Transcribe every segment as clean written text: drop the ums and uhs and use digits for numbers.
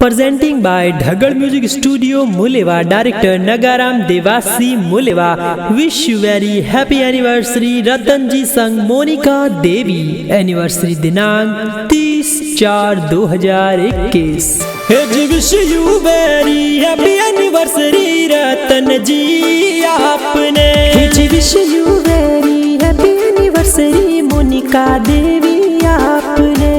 presenting by Dhagal Music Studio Mulewa, director Nagaram Devasi Mulewa. Wish you very happy anniversary Ratanji Sang Monica Devi. Anniversary दिनांक 30/4/2021. Wish you very happy anniversary रतन जी आपने. Wish you very happy anniversary Monika देवी आपने.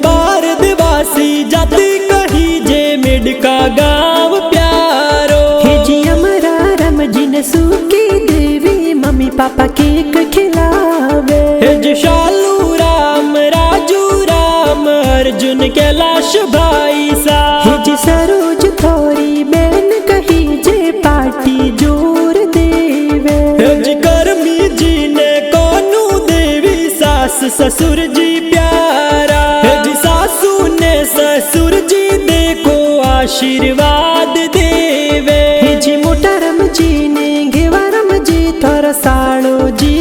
भारतवासी जाति कही जे मिडका गाँव प्यारो. जी हमारा रमजिन सुखी देवी मम्मी पापा केक खिलावे. जी शालू राम राजू राम अर्जुन कैलाश भाई सा. जी सरोज थोड़ी बहन कही जे पार्टी जोर देवे. जी करमी जी ने कोनू देवी सास ससुर जी प्यारा. जी सासू ने ससुर जी देखो आशीर्वाद देवे. जी मोटा रम जी ने घेवा रम जी थोड़ा साड़ो जी